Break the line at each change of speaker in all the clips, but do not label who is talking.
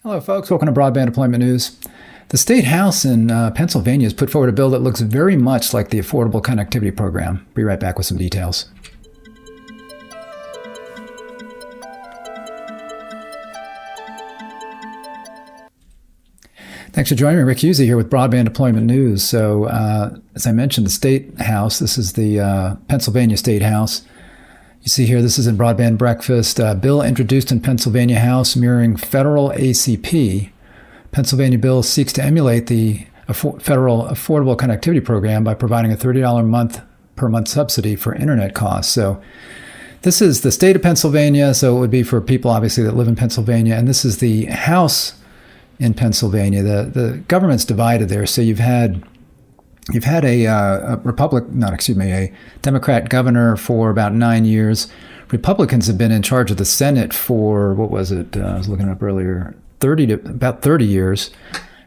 Hello, folks. Welcome to Broadband Deployment News. The State House in Pennsylvania has put forward a bill that looks very much like the Affordable Connectivity Program. Be right back with some details. Thanks for joining me. Rick Husey here with Broadband Deployment News. So, as I mentioned, the State House, this is the Pennsylvania State House. You see here, this is in Broadband Breakfast. Bill introduced in Pennsylvania House mirroring federal ACP. Pennsylvania bill seeks to emulate the federal Affordable Connectivity Program by providing a $30 per month subsidy for internet costs. So this is the state of Pennsylvania, so it would be for people obviously that live in Pennsylvania. And this is the House in Pennsylvania. The government's divided there. So you've had a Democrat governor for about 9 years. Republicans have been in charge of the Senate for, I was looking up earlier, about 30 years.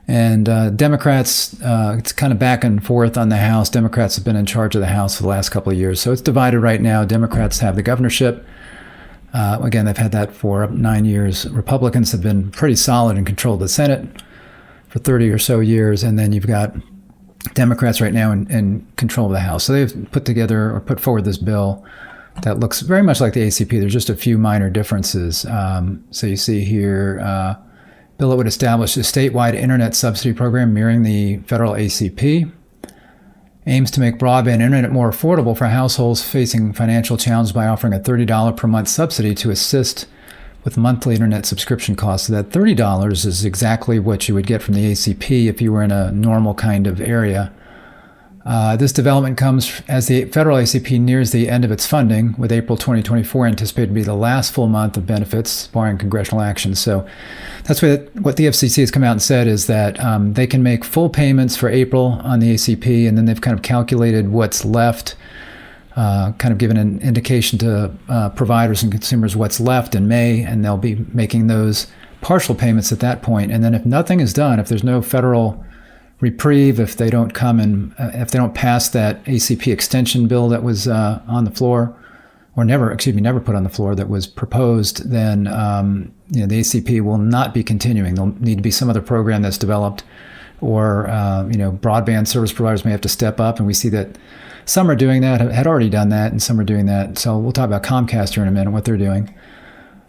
And Democrats, it's kind of back and forth on the House. Democrats have been in charge of the House for the last couple of years. So it's divided right now. Democrats have the governorship. Again, they've had that for 9 years. Republicans have been pretty solid in control of the Senate for 30 or so years. And then you've got Democrats right now in control of the House. So they've put forward this bill that looks very much like the ACP. There's just a few minor differences. So you see here, bill that would establish a statewide internet subsidy program mirroring the federal ACP. Aims to make broadband internet more affordable for households facing financial challenges by offering a $30 per month subsidy to assist with monthly internet subscription costs. So that $30 is exactly what you would get from the ACP if you were in a normal kind of area. This development comes as the federal ACP nears the end of its funding, with April 2024 anticipated to be the last full month of benefits, barring congressional action. So that's what the FCC has come out and said, is that they can make full payments for April on the ACP, and then they've kind of calculated what's left, kind of given an indication to providers and consumers what's left in May, and they'll be making those partial payments at that point. And then if nothing is done, if there's no federal reprieve, if they don't if they don't pass that ACP extension bill that was on the floor, or never put on the floor, that was proposed, then the ACP will not be continuing. There'll need to be some other program that's developed, or broadband service providers may have to step up, and we see that some are doing that, had already done that, and some are doing that. So we'll talk about Comcast here in a minute, what they're doing.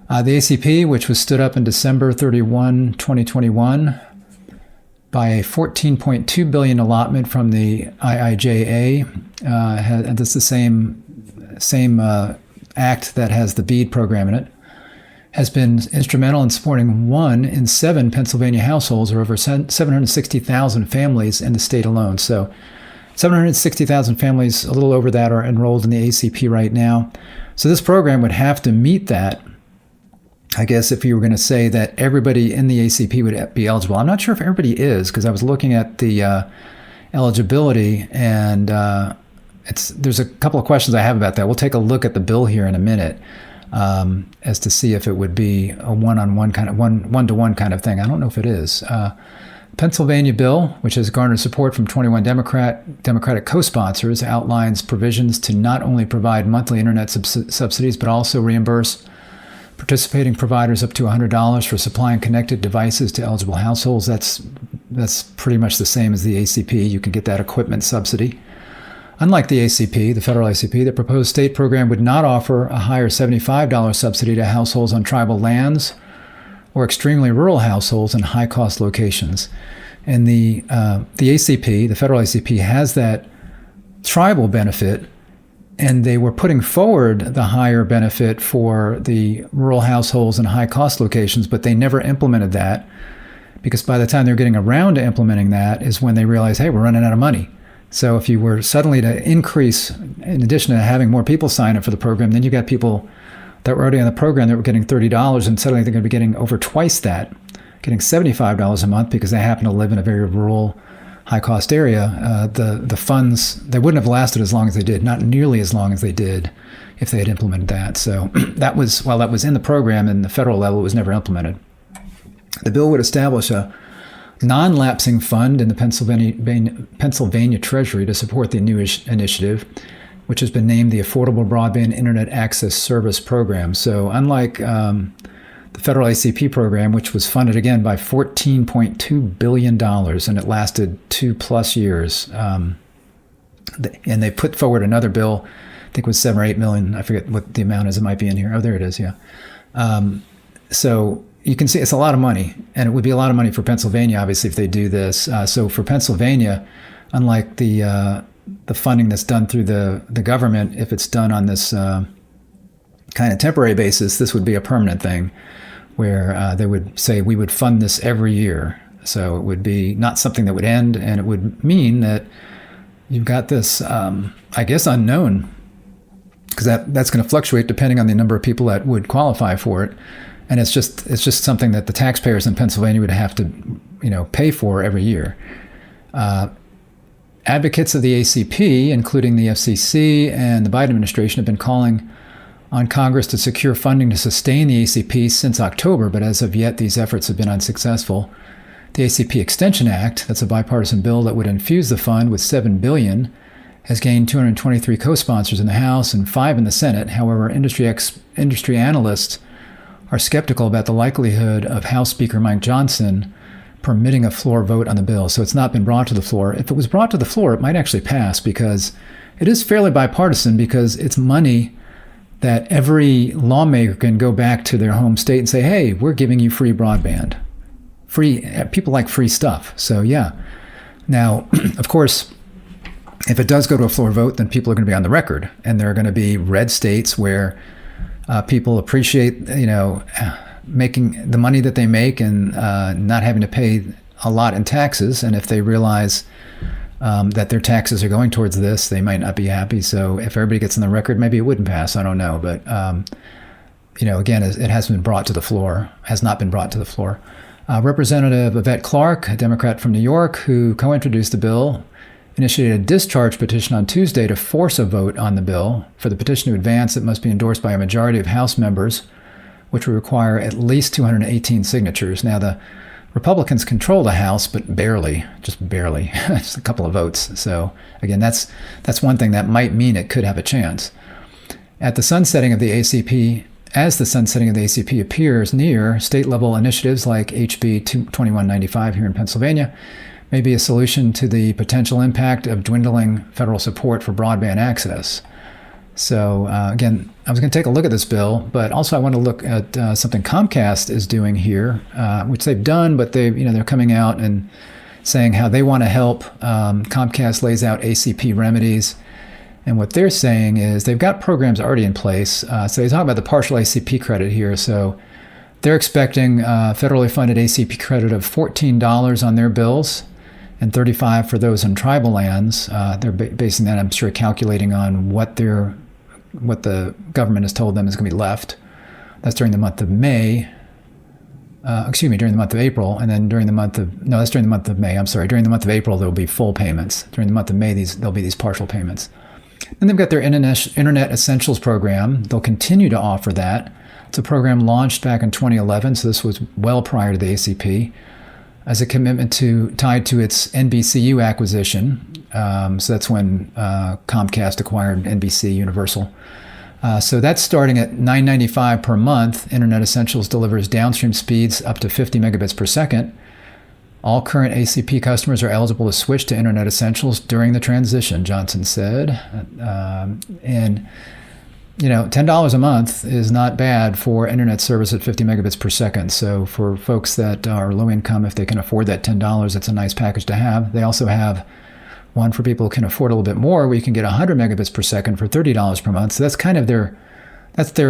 The ACP, which was stood up in December 31, 2021, by a $14.2 billion allotment from the IIJA, and that's the same act that has the BEAD program in it, has been instrumental in supporting 1 in 7 Pennsylvania households, or over 760,000 families in the state alone. So 760,000 families, a little over that, are enrolled in the ACP right now. So this program would have to meet that. I guess if you were going to say that everybody in the ACP would be eligible. I'm not sure if everybody is, because I was looking at the eligibility, and there's a couple of questions I have about that. We'll take a look at the bill here in a minute as to see if it would be a one-on-one kind of one-to-one kind of thing. I don't know if it is. Pennsylvania bill, which has garnered support from 21 Democratic co-sponsors, outlines provisions to not only provide monthly internet subsidies, but also reimburse participating providers up to $100 for supplying connected devices to eligible households. That's pretty much the same as the ACP. You can get that equipment subsidy. Unlike the ACP, the federal ACP, the proposed state program would not offer a higher $75 subsidy to households on tribal lands or extremely rural households in high-cost locations. And the ACP, the federal ACP, has that tribal benefit, and they were putting forward the higher benefit for the rural households and high-cost locations, but they never implemented that, because by the time they're getting around to implementing that is when they realize, hey, we're running out of money. So if you were suddenly to increase, in addition to having more people sign up for the program, then you got people that were already on the program that were getting $30, and suddenly they're going to be getting over twice that, getting $75 a month because they happen to live in a very rural, high-cost area. The funds, they wouldn't have lasted as long as they did, not nearly as long as they did if they had implemented that. So that was, while that was in the program in the federal level, it was never implemented. The bill would establish a non-lapsing fund in the Pennsylvania Treasury to support the new initiative, which has been named the Affordable Broadband Internet Access Service Program. So unlike the the federal ACP program, which was funded again by $14.2 billion, and it lasted 2+ years. And they put forward another bill, I think it was 7 or 8 million. I forget what the amount is. It might be in here. Oh, there it is. Yeah. So you can see it's a lot of money, and it would be a lot of money for Pennsylvania, obviously, if they do this. So for Pennsylvania, unlike the funding that's done through the government, if it's done on this kind of temporary basis, this would be a permanent thing where they would say we would fund this every year. So it would be not something that would end, and it would mean that you've got this, I guess, unknown, because that's going to fluctuate depending on the number of people that would qualify for it. And it's just something that the taxpayers in Pennsylvania would have to, pay for every year. Advocates of the ACP, including the FCC and the Biden administration, have been calling on Congress to secure funding to sustain the ACP since October, but as of yet, these efforts have been unsuccessful. The ACP Extension Act, that's a bipartisan bill that would infuse the fund with $7 billion, has gained 223 co-sponsors in the House and 5 in the Senate. However, industry analysts are skeptical about the likelihood of House Speaker Mike Johnson permitting a floor vote on the bill. So it's not been brought to the floor. If it was brought to the floor, it might actually pass, because it is fairly bipartisan, because it's money that every lawmaker can go back to their home state and say, hey, we're giving you free broadband. People like free stuff. So yeah. Now, of course, if it does go to a floor vote, then people are going to be on the record, and there are going to be red states where people appreciate, making the money that they make and not having to pay a lot in taxes. And if they realize that their taxes are going towards this, they might not be happy. So if everybody gets on the record, maybe it wouldn't pass. I don't know. But, again, it hasn't been brought to the floor, has not been brought to the floor. Representative Yvette Clarke, a Democrat from New York, who co-introduced the bill, initiated a discharge petition on Tuesday to force a vote on the bill. For the petition to advance, it must be endorsed by a majority of House members, which would require at least 218 signatures. Now, the Republicans control the House, but barely, just barely, just a couple of votes. So again, that's one thing that might mean it could have a chance. At the sunsetting of the ACP, as the sunsetting of the ACP appears near, state-level initiatives like HB 2195 here in Pennsylvania may be a solution to the potential impact of dwindling federal support for broadband access. So again, I was going to take a look at this bill, but also I want to look at something Comcast is doing here, which they've done, but they're coming out and saying how they want to help. Comcast lays out ACP remedies, and what they're saying is they've got programs already in place. So they talk about the partial ACP credit here. So they're expecting federally funded ACP credit of $14 on their bills, and $35 for those in tribal lands. They're basing that, I'm sure, calculating on what the government has told them is going to be left. That's during the month of May. During the month of April, and then during the month of May. I'm sorry, during the month of April there'll be full payments. During the month of May, there'll be these partial payments. Then they've got their Internet Essentials program. They'll continue to offer that. It's a program launched back in 2011, so this was well prior to the ACP, as a commitment tied to its NBCU acquisition. So that's when Comcast acquired NBC Universal. So that's starting at $9.95 per month. Internet Essentials delivers downstream speeds up to 50 megabits per second. All current ACP customers are eligible to switch to Internet Essentials during the transition, Johnson said. And $10 a month is not bad for internet service at 50 megabits per second. So for folks that are low income, if they can afford that $10, it's a nice package to have. They also have one for people who can afford a little bit more, where you can get 100 megabits per second for $30 per month. So that's kind of their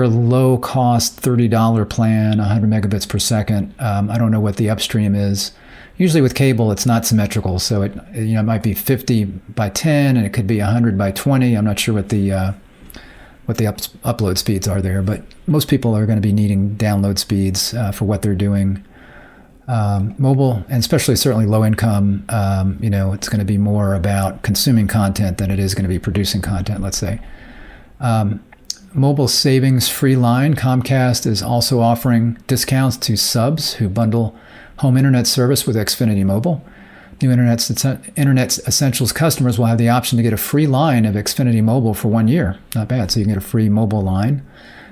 low cost $30 plan, 100 megabits per second. I don't know what the upstream is. Usually with cable, it's not symmetrical. So it might be 50 by 10 and it could be 100 by 20. I'm not sure what the upload speeds are there, but most people are going to be needing download speeds for what they're doing. Mobile, and especially certainly low income, it's going to be more about consuming content than it is going to be producing content, let's say. Mobile savings free line. Comcast is also offering discounts to subs who bundle home internet service with Xfinity Mobile. New Internet Essentials customers will have the option to get a free line of Xfinity Mobile for 1 year. Not bad. So you can get a free mobile line.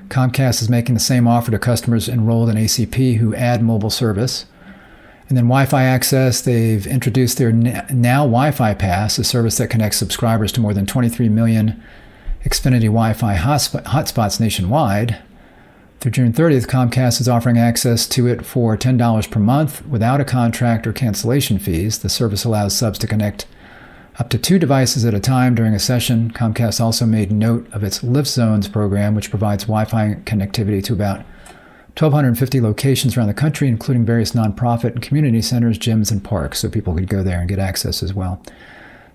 Comcast is making the same offer to customers enrolled in ACP who add mobile service. And then Wi-Fi access, they've introduced their Now Wi-Fi Pass, a service that connects subscribers to more than 23 million Xfinity Wi-Fi hotspots nationwide. Through June 30th, Comcast is offering access to it for $10 per month without a contract or cancellation fees. The service allows subs to connect up to 2 devices at a time during a session. Comcast also made note of its Lift Zones program, which provides Wi-Fi connectivity to about 1,250 locations around the country, including various nonprofit and community centers, gyms, and parks, so people could go there and get access as well.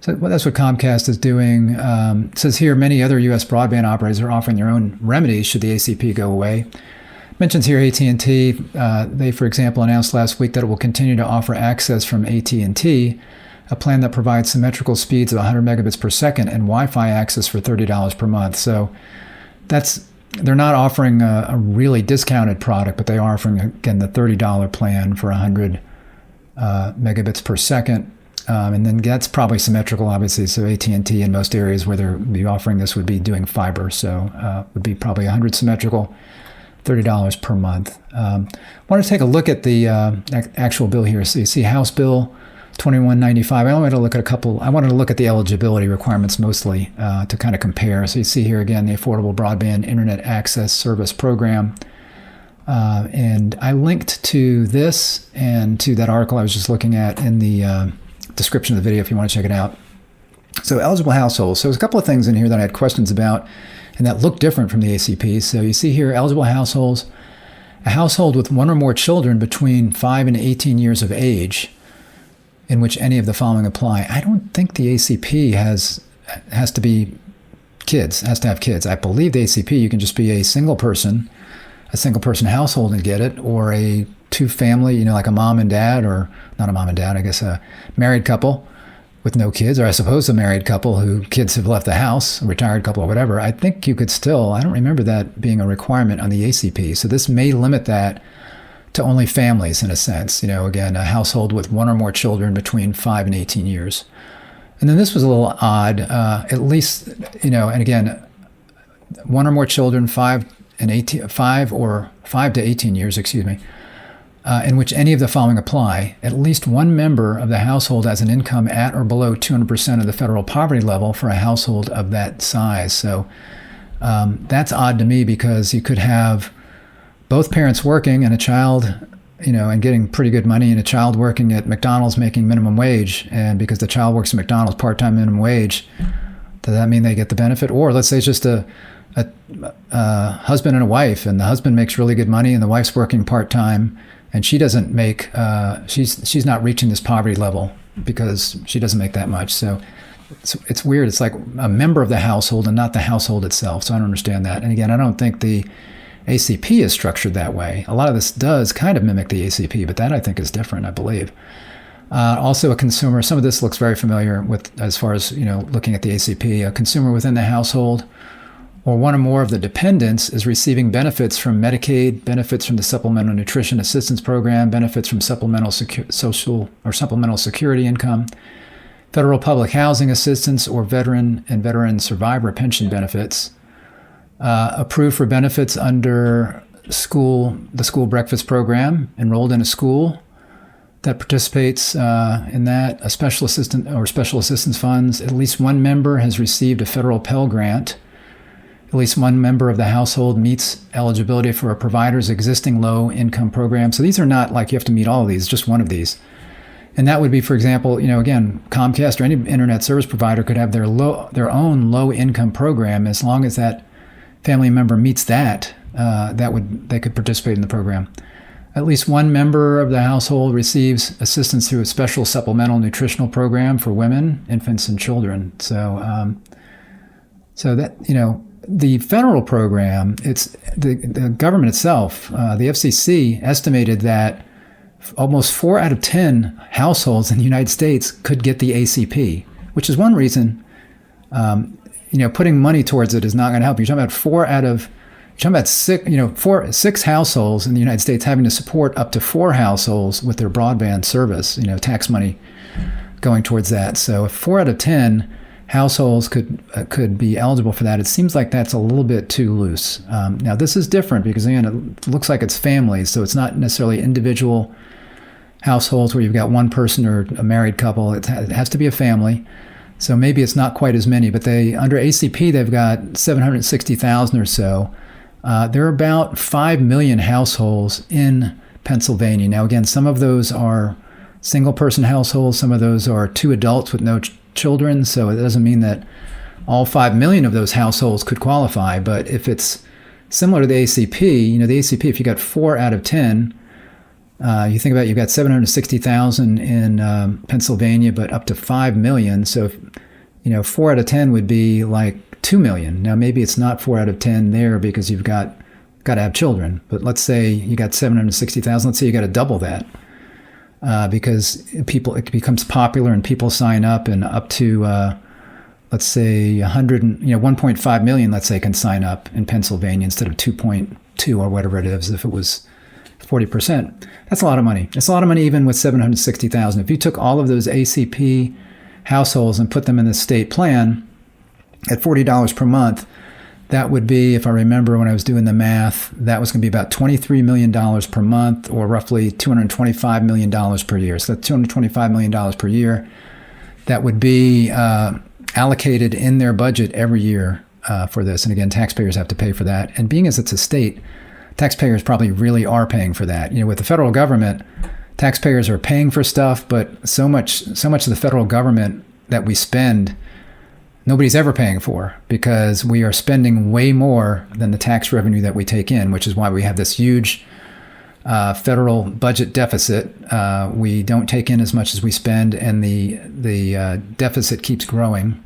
So that's what Comcast is doing. It says here, many other U.S. broadband operators are offering their own remedies should the ACP go away. Mentions here AT&T. They, for example, announced last week that it will continue to offer access from AT&T, a plan that provides symmetrical speeds of 100 megabits per second and Wi-Fi access for $30 per month. So they're not offering a really discounted product, but they are offering, again, the $30 plan for 100 megabits per second. And then that's probably symmetrical, obviously. So AT&T in most areas where they're be offering this would be doing fiber. So would be probably 100 symmetrical, $30 per month. I want to take a look at the actual bill here. So you see House Bill 2195. I wanted to look at I wanted to look at the eligibility requirements mostly to kind of compare. So you see here again the Affordable Broadband Internet Access Service Program. And I linked to this and to that article I was just looking at in the description of the video if you want to check it out. So eligible households. So there's a couple of things in here that I had questions about and that look different from the ACP. So you see here eligible households, a household with 1 or more children between 5 and 18 years of age in which any of the following apply. I don't think the ACP has to be kids, has to have kids. I believe the ACP, you can just be a single person household and get it, or a 2-family, like a mom and dad, or not a mom and dad, I guess a married couple with no kids, or I suppose a married couple who kids have left the house, a retired couple or whatever. I think you could still, I don't remember that being a requirement on the ACP. So this may limit that to only families in a sense, again, a household with 1 or more children between 5 and 18 years. And then this was a little odd, at least, and again, 1 or more children, 5 to 18 years, in which any of the following apply. At least one member of the household has an income at or below 200% of the federal poverty level for a household of that size. So that's odd to me because you could have both parents working and a child, and getting pretty good money, and a child working at McDonald's making minimum wage. And because the child works at McDonald's part-time minimum wage, does that mean they get the benefit? Or let's say it's just a husband and a wife, and the husband makes really good money and the wife's working part-time, and she doesn't make, she's not reaching this poverty level because she doesn't make that much. So it's weird. It's like a member of the household and not the household itself. So I don't understand that. And again, I don't think the ACP is structured that way. A lot of this does kind of mimic the ACP, but that I think is different, I believe. Also a consumer, some of this looks very familiar with, as far as, looking at the ACP, a consumer within the household or 1 or more of the dependents is receiving benefits from Medicaid, benefits from the Supplemental Nutrition Assistance Program, benefits from supplemental security income, federal public housing assistance, or veteran and veteran survivor pension benefits, approved for benefits under the school breakfast program, enrolled in a school that participates in that, a special assistance funds. At least one member has received a federal Pell Grant. At least one member of the household meets eligibility for a provider's existing low-income program. So these are not like you have to meet all of these, just one of these. And that would be, for example, again, Comcast or any internet service provider could have their own low-income program as long as that family member meets that. They could participate in the program. At least one member of the household receives assistance through a special supplemental nutritional program for women, infants, and children. So that the federal program, it's the government itself, the FCC estimated that almost 4 out of 10 households in the United States could get the ACP, which is one reason, putting money towards it is not going to help. You're talking about 6 households in the United States having to support up to 4 households with their broadband service, tax money going towards that. So if 4 out of 10 households could be eligible for that. It seems like that's a little bit too loose. Now, this is different because, again, it looks like it's families, so it's not necessarily individual households where you've got one person or a married couple. It has to be a family. So maybe it's not quite as many, but under ACP, they've got 760,000 or so. There are about 5 million households in Pennsylvania. Now, again, some of those are single-person households. Some of those are two adults with no children. So it doesn't mean that all 5 million of those households could qualify. But if it's similar to the ACP, the ACP, if you got 4 out of 10, you think about it, you've got 760,000 in Pennsylvania, but up to 5 million. So, 4 out of 10 would be like 2 million. Now, maybe it's not 4 out of 10 there because you've got to have children. But let's say you got 760,000. Let's say you got to double that because it becomes popular and people sign up, and up to let's say 1.5 million, let's say, can sign up in Pennsylvania instead of 2.2 or whatever it is. If it was 40%, that's a lot of money. It's a lot of money even with 760,000. If you took all of those ACP households and put them in the state plan at $40 per month, that would be, if I remember when I was doing the math, that was going to be about $23 million per month, or roughly $225 million per year. So that's $225 million per year that would be allocated in their budget every year for this. And again, taxpayers have to pay for that. And being as it's a state, taxpayers probably really are paying for that. With the federal government, taxpayers are paying for stuff, but so much of the federal government that we spend, nobody's ever paying for, because we are spending way more than the tax revenue that we take in, which is why we have this huge federal budget deficit. We don't take in as much as we spend, and the deficit keeps growing.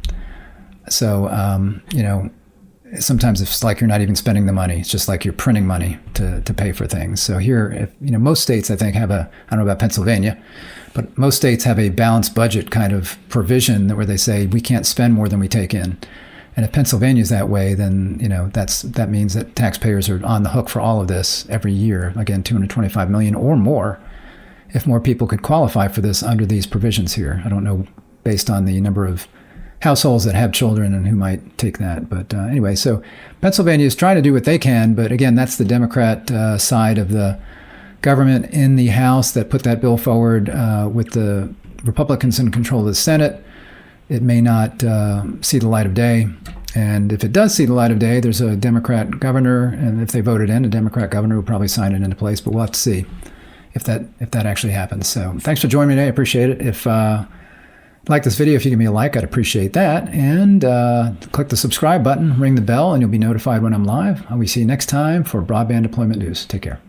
So, sometimes it's like you're not even spending the money. It's just like you're printing money to pay for things. So here, most states, I think, I don't know about Pennsylvania, but most states have a balanced budget kind of provision where they say we can't spend more than we take in. And if Pennsylvania is that way, then that means that taxpayers are on the hook for all of this every year. Again, $225 million or more, if more people could qualify for this under these provisions here. I don't know based on the number of households that have children and who might take that. But anyway, so Pennsylvania is trying to do what they can. But again, that's the Democrat side of the government in the House that put that bill forward. With the Republicans in control of the Senate, it may not see the light of day. And if it does see the light of day, there's a Democrat governor. And if they voted in, a Democrat governor will probably sign it into place. But we'll have to see if that actually happens. So thanks for joining me today. I appreciate it. If like this video, if you give me a like, I'd appreciate that. And click the subscribe button, ring the bell, and you'll be notified when I'm live. We see you next time for Broadband Deployment News. Take care.